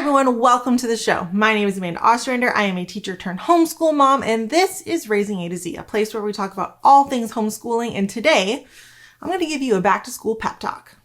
everyone, welcome to the show. My name is Amanda Ostrander. I am a teacher-turned-homeschool mom, and this is Raising A to Z, a place where we talk about all things homeschooling. And today, I'm going to give you a back-to-school pep talk.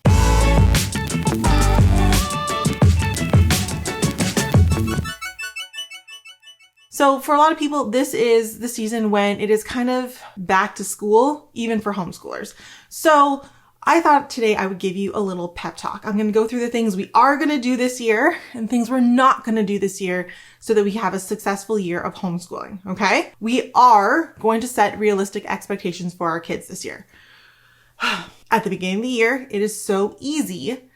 So for a lot of people, this is the season when it is kind of back to school, even for homeschoolers. So I thought today I would give you a little pep talk. I'm going to go through the things we are going to do this year and things we're not going to do this year so that we have a successful year of homeschooling, okay? We are going to set realistic expectations for our kids this year. At the beginning of the year, it is so easy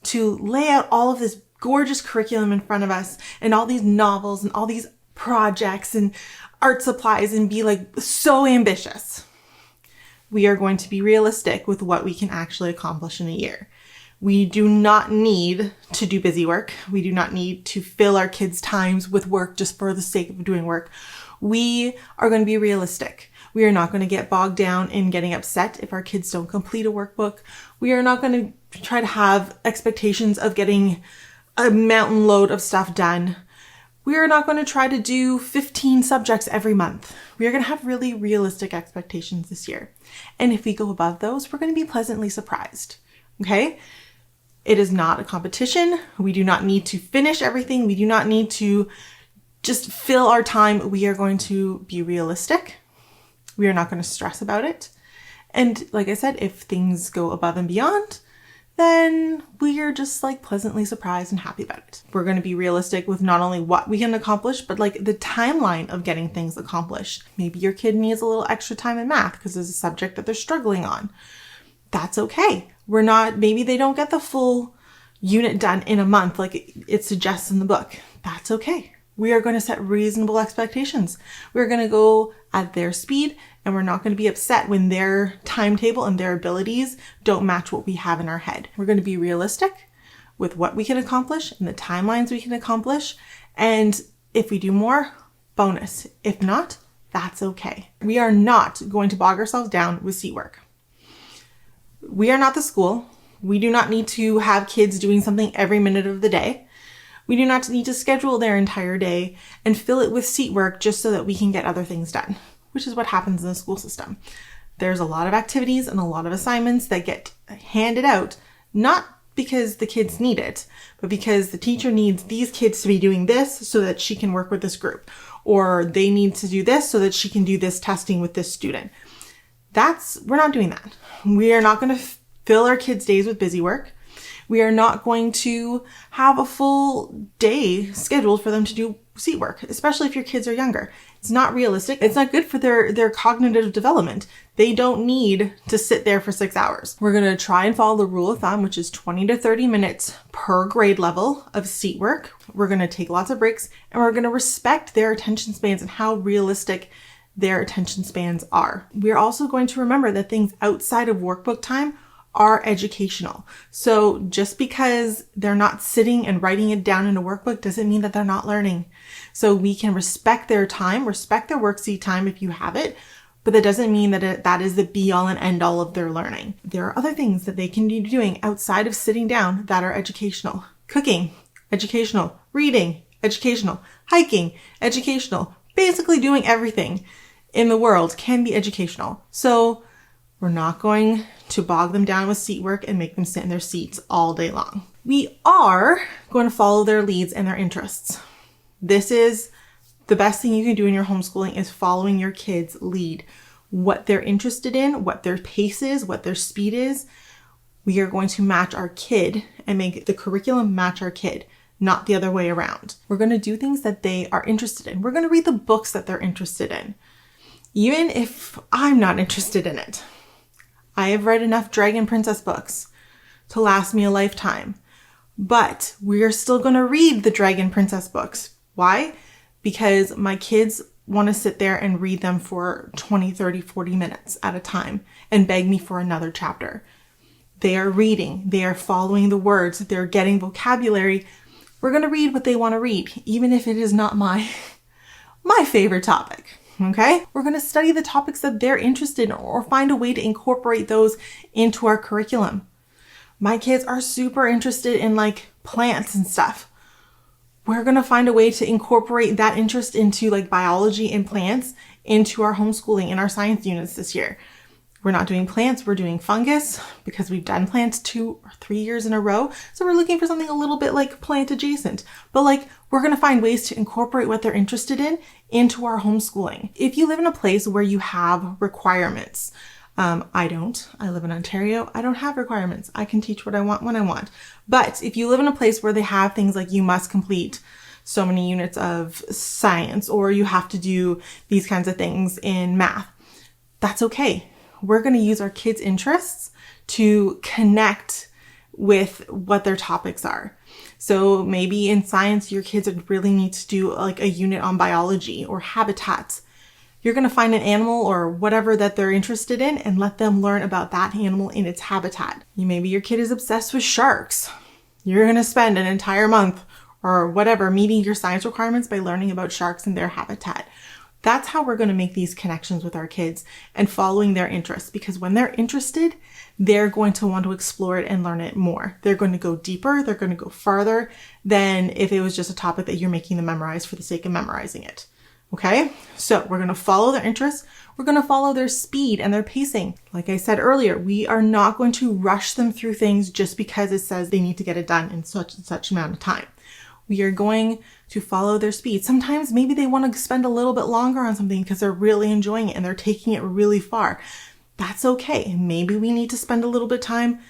to lay out all of this gorgeous curriculum in front of us and all these novels and all these projects and art supplies and be like so ambitious. We are going to be realistic with what we can actually accomplish in a year. We do not need to do busy work. We do not need to fill our kids' times with work just for the sake of doing work. We are going to be realistic. We are not going to get bogged down in getting upset if our kids don't complete a workbook. We are not going to try to have expectations of getting a mountain load of stuff done. We are not going to try to do 15 subjects every month. We are going to have really realistic expectations this year. And if we go above those, we're going to be pleasantly surprised. Okay? It is not a competition. We do not need to finish everything. We do not need to just fill our time. We are going to be realistic. We are not going to stress about it. And like I said, if things go above and beyond, then we are just like pleasantly surprised and happy about it. We're going to be realistic with not only what we can accomplish, but like the timeline of getting things accomplished. Maybe your kid needs a little extra time in math because there's a subject that they're struggling on. That's okay. Maybe they don't get the full unit done in a month like it suggests in the book. That's okay. We are going to set reasonable expectations. We're going to go at their speed, and we're not going to be upset when their timetable and their abilities don't match what we have in our head. We're going to be realistic with what we can accomplish and the timelines we can accomplish. And if we do more, bonus. If not, that's okay. We are not going to bog ourselves down with seat work. We are not the school. We do not need to have kids doing something every minute of the day. We do not need to schedule their entire day and fill it with seat work just so that we can get other things done, which is what happens in the school system. There's a lot of activities and a lot of assignments that get handed out, not because the kids need it, but because the teacher needs these kids to be doing this so that she can work with this group, or they need to do this so that she can do this testing with this student. We're not doing that. We are not going to fill our kids' days with busy work. We are not going to have a full day scheduled for them to do seat work, especially if your kids are younger. It's not realistic. It's not good for their cognitive development. They don't need to sit there for 6 hours. We're going to try and follow the rule of thumb, which is 20 to 30 minutes per grade level of seat work. We're going to take lots of breaks, and we're going to respect their attention spans and how realistic their attention spans are. We're also going to remember that things outside of workbook time are educational. So just because they're not sitting and writing it down in a workbook doesn't mean that they're not learning. So we can respect their time, respect their worksheet time if you have it, but that doesn't mean that that is the be all and end all of their learning. There are other things that they can be doing outside of sitting down that are educational. Cooking, educational. Reading, educational. Hiking, educational. Basically doing everything in the world can be educational. So we're not going to bog them down with seat work and make them sit in their seats all day long. We are going to follow their leads and their interests. This is the best thing you can do in your homeschooling, is following your kids' lead. What they're interested in, what their pace is, what their speed is. We are going to match our kid and make the curriculum match our kid, not the other way around. We're going to do things that they are interested in. We're going to read the books that they're interested in, even if I'm not interested in it. I have read enough Dragon Princess books to last me a lifetime, but we're still going to read the Dragon Princess books. Why? Because my kids want to sit there and read them for 20, 30, 40 minutes at a time and beg me for another chapter. They are reading. They are following the words. They're getting vocabulary. We're going to read what they want to read, even if it is not my favorite topic. Okay? We're going to study the topics that they're interested in or find a way to incorporate those into our curriculum. My kids are super interested in like plants and stuff. we're going to find a way to incorporate that interest into like biology and plants into our homeschooling and our science units this year. We're not doing plants, we're doing fungus because we've done plants 2 or 3 years in a row. So we're looking for something a little bit like plant adjacent, but like we're going to find ways to incorporate what they're interested in into our homeschooling. If you live in a place where you have requirements, I don't. I live in Ontario. I don't have requirements. I can teach what I want when I want. But if you live in a place where they have things like you must complete so many units of science or you have to do these kinds of things in math, that's okay. We're going to use our kids' interests to connect with what their topics are. So maybe in science, your kids would really need to do like a unit on biology or habitats. You're going to find an animal or whatever that they're interested in and let them learn about that animal in its habitat. Maybe your kid is obsessed with sharks. You're going to spend an entire month or whatever meeting your science requirements by learning about sharks and their habitat. That's how we're going to make these connections with our kids and following their interests, because when they're interested, they're going to want to explore it and learn it more. They're going to go deeper. They're going to go farther than if it was just a topic that you're making them memorize for the sake of memorizing it. Okay, so we're going to follow their interests. We're going to follow their speed and their pacing. Like I said earlier, we are not going to rush them through things just because it says they need to get it done in such and such amount of time. We are going to follow their speed. Sometimes maybe they want to spend a little bit longer on something because they're really enjoying it and they're taking it really far. That's okay. Maybe we need to spend a little bit of time,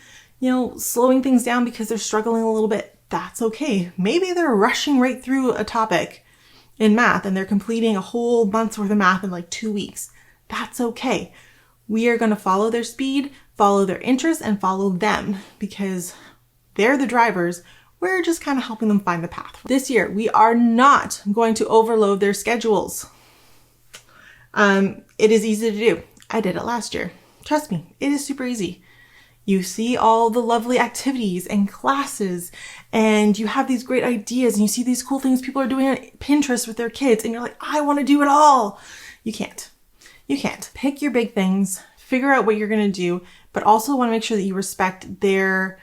slowing things down because they're struggling a little bit. That's okay. Maybe they're rushing right through a topic in math and they're completing a whole month's worth of math in like 2 weeks. That's okay. We are going to follow their speed, follow their interests, and follow them because they're the drivers. We're just kind of helping them find the path. This year, we are not going to overload their schedules. It is easy to do. I did it last year. Trust me, it is super easy. You see all the lovely activities and classes, and you have these great ideas, and you see these cool things people are doing on Pinterest with their kids, and you're like, I want to do it all. You can't. You can't. Pick your big things, figure out what you're going to do, but also want to make sure that you respect their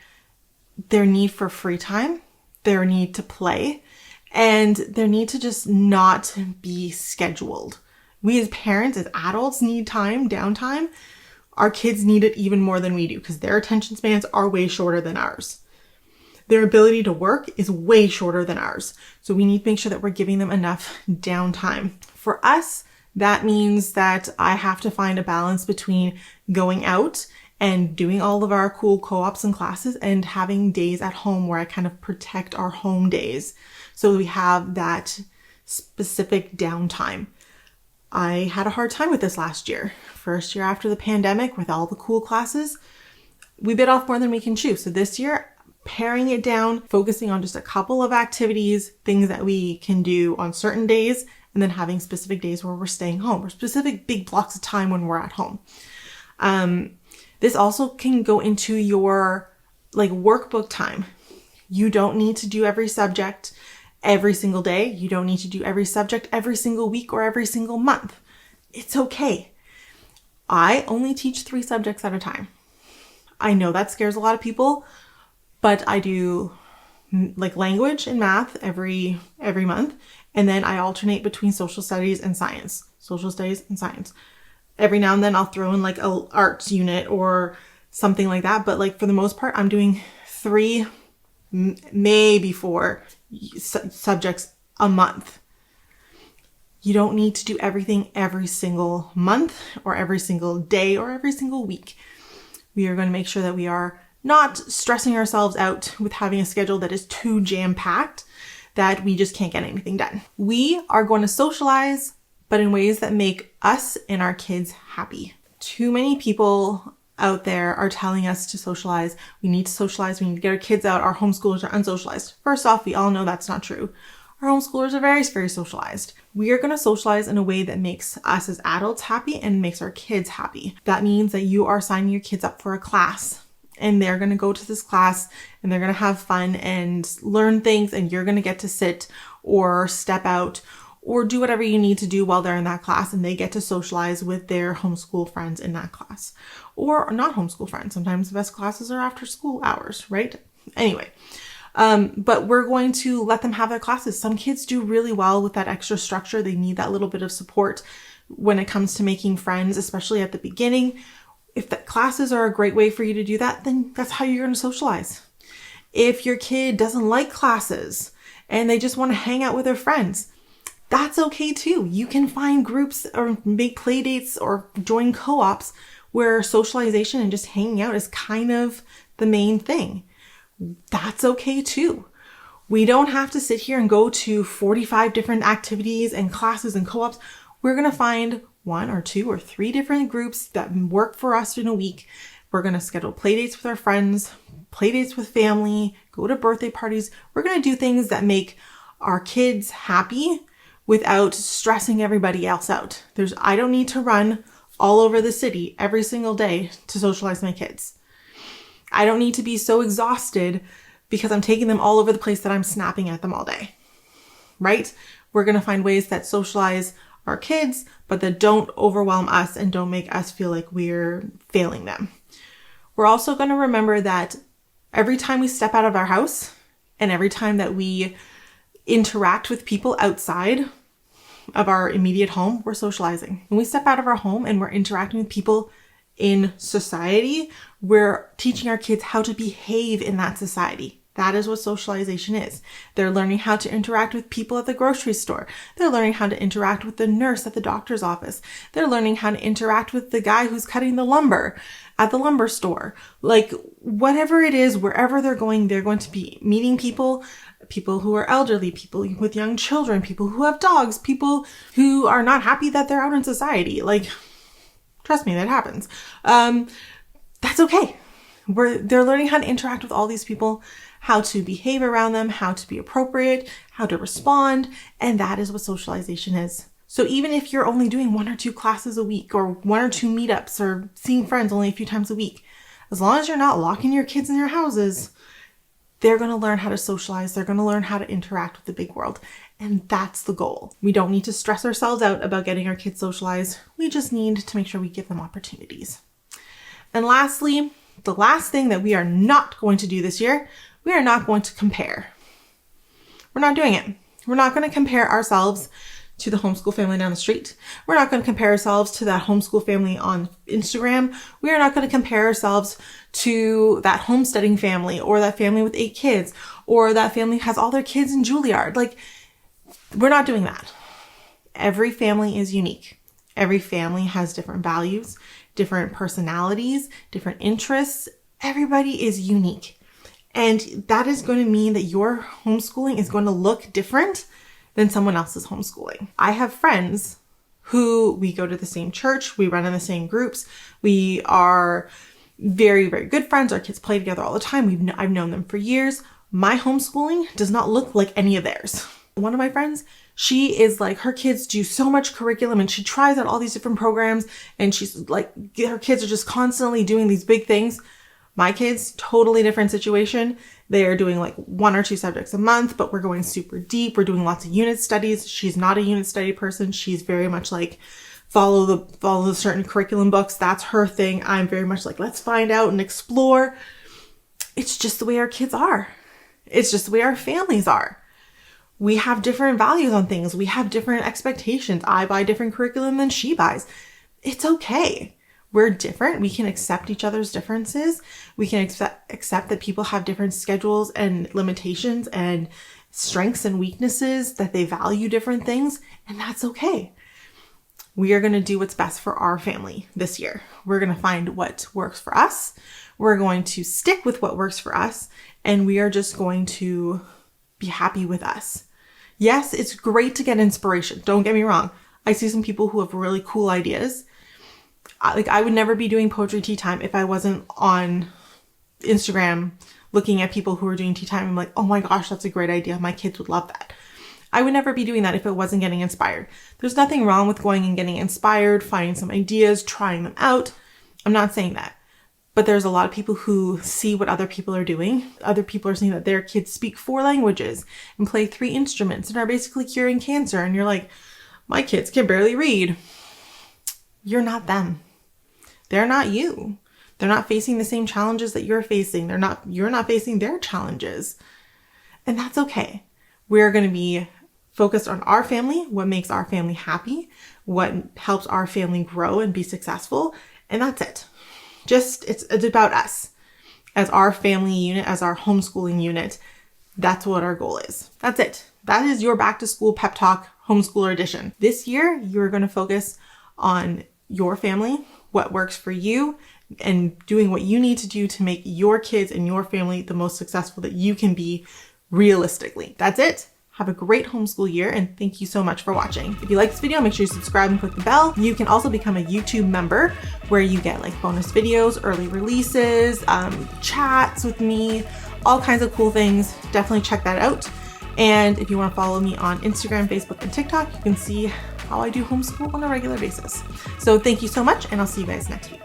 need for free time, their need to play, and their need to just not be scheduled. We as parents, as adults, need time, downtime. Our kids need it even more than we do because their attention spans are way shorter than ours. Their ability to work is way shorter than ours. So we need to make sure that we're giving them enough downtime. For us, that means that I have to find a balance between going out and doing all of our cool co-ops and classes and having days at home where I kind of protect our home days. So we have that specific downtime. I had a hard time with this last year. First year after the pandemic with all the cool classes, we bit off more than we can chew. So this year, paring it down, focusing on just a couple of activities, things that we can do on certain days, and then having specific days where we're staying home or specific big blocks of time when we're at home. This also can go into your workbook time. You don't need to do every subject every single day. You don't need to do every subject every single week or every single month. It's okay. I only teach 3 subjects at a time. I know that scares a lot of people, but I do language and math every month. And then I alternate between social studies and science. Social studies and science. Every now and then I'll throw in a arts unit or something like that. But for the most part, I'm doing 3, maybe 4 subjects a month. You don't need to do everything every single month or every single day or every single week. We are going to make sure that we are not stressing ourselves out with having a schedule that is too jam-packed that we just can't get anything done. We are going to socialize, but in ways that make us and our kids happy. Too many people out there are telling us to socialize. We need to socialize. We need to get our kids out. Our homeschoolers are unsocialized. First off, we all know that's not true. Our homeschoolers are very, very socialized. We are going to socialize in a way that makes us as adults happy and makes our kids happy. That means that you are signing your kids up for a class and they're going to go to this class and they're going to have fun and learn things, and you're going to get to sit or step out or do whatever you need to do while they're in that class, and they get to socialize with their homeschool friends in that class. Or not homeschool friends. Sometimes the best classes are after school hours, right? Anyway, But we're going to let them have their classes. Some kids do really well with that extra structure. They need that little bit of support when it comes to making friends, especially at the beginning. If the classes are a great way for you to do that, then that's how you're going to socialize. If your kid doesn't like classes and they just want to hang out with their friends, that's okay too. You can find groups or make play dates or join co-ops where socialization and just hanging out is kind of the main thing. That's okay too. We don't have to sit here and go to 45 different activities and classes and co-ops. We're going to find 1 or 2 or 3 different groups that work for us in a week. We're going to schedule play dates with our friends, play dates with family, go to birthday parties. We're going to do things that make our kids happy without stressing everybody else out. I don't need to run all over the city every single day to socialize my kids. I don't need to be so exhausted because I'm taking them all over the place that I'm snapping at them all day, right? We're going to find ways that socialize our kids, but that don't overwhelm us and don't make us feel like we're failing them. We're also going to remember that every time we step out of our house and every time that we interact with people outside of our immediate home, we're socializing. When we step out of our home and we're interacting with people in society, we're teaching our kids how to behave in that society. That is what socialization is. They're learning how to interact with people at the grocery store. They're learning how to interact with the nurse at the doctor's office. They're learning how to interact with the guy who's cutting the lumber at the lumber store. Like whatever it is, wherever they're going to be meeting people who are elderly, people with young children, people who have dogs, people who are not happy that they're out in society. Like, trust me, that happens. That's okay. They're learning how to interact with all these people, how to behave around them, how to be appropriate, how to respond. And that is what socialization is. So even if you're only doing 1 or 2 classes a week or 1 or 2 meetups or seeing friends only a few times a week, as long as you're not locking your kids in their houses, they're going to learn how to socialize. They're going to learn how to interact with the big world. And that's the goal. We don't need to stress ourselves out about getting our kids socialized. We just need to make sure we give them opportunities. And lastly, the last thing that we are not going to do this year, we are not going to compare. We're not doing it. We're not going to compare ourselves to the homeschool family down the street. We're not going to compare ourselves to that homeschool family on Instagram. We are not going to compare ourselves to that homesteading family or that family with 8 kids or that family has all their kids in Juilliard. Like, we're not doing that. Every family is unique. Every family has different values, different personalities, different interests. Everybody is unique. And that is going to mean that your homeschooling is going to look different than someone else's homeschooling. I have friends who we go to the same church, we run in the same groups, we are very, very good friends. Our kids play together all the time. I've known them for years. My homeschooling does not look like any of theirs. One of my friends, she is like, her kids do so much curriculum and she tries out all these different programs and she's like, her kids are just constantly doing these big things. My kids, totally different situation. They are doing like 1 or 2 subjects a month, but we're going super deep. We're doing lots of unit studies. She's not a unit study person. She's very much like, follow the certain curriculum books. That's her thing. I'm very much like, let's find out and explore. It's just the way our kids are. It's just the way our families are. We have different values on things. We have different expectations. I buy different curriculum than she buys. It's okay. We're different. We can accept each other's differences. We can accept that people have different schedules and limitations and strengths and weaknesses, that they value different things, and that's okay. We are going to do what's best for our family this year. We're going to find what works for us. We're going to stick with what works for us, and we are just going to be happy with us. Yes, it's great to get inspiration. Don't get me wrong. I see some people who have really cool ideas. I would never be doing poetry tea time if I wasn't on Instagram looking at people who are doing tea time. I'm like, oh my gosh, that's a great idea. My kids would love that. I would never be doing that if it wasn't getting inspired. There's nothing wrong with going and getting inspired, finding some ideas, trying them out. I'm not saying that. But there's a lot of people who see what other people are doing. Other people are saying that their kids speak 4 languages and play 3 instruments and are basically curing cancer. And you're like, my kids can barely read. You're not them. They're not you. They're not facing the same challenges that you're facing. You're not facing their challenges. And that's okay. We're going to be focused on our family, what makes our family happy, what helps our family grow and be successful. And that's it. It's about us as our family unit, as our homeschooling unit. That's what our goal is. That's it. That is your back to school pep talk homeschooler edition. This year, you're going to focus on your family, what works for you, and doing what you need to do to make your kids and your family the most successful that you can be realistically. That's it. Have a great homeschool year, and thank you so much for watching. If you like this video, make sure you subscribe and click the bell. You can also become a YouTube member where you get like bonus videos, early releases, chats with me, all kinds of cool things. Definitely check that out. And if you want to follow me on Instagram, Facebook, and TikTok, you can see how I do homeschool on a regular basis. So thank you so much, and I'll see you guys next week.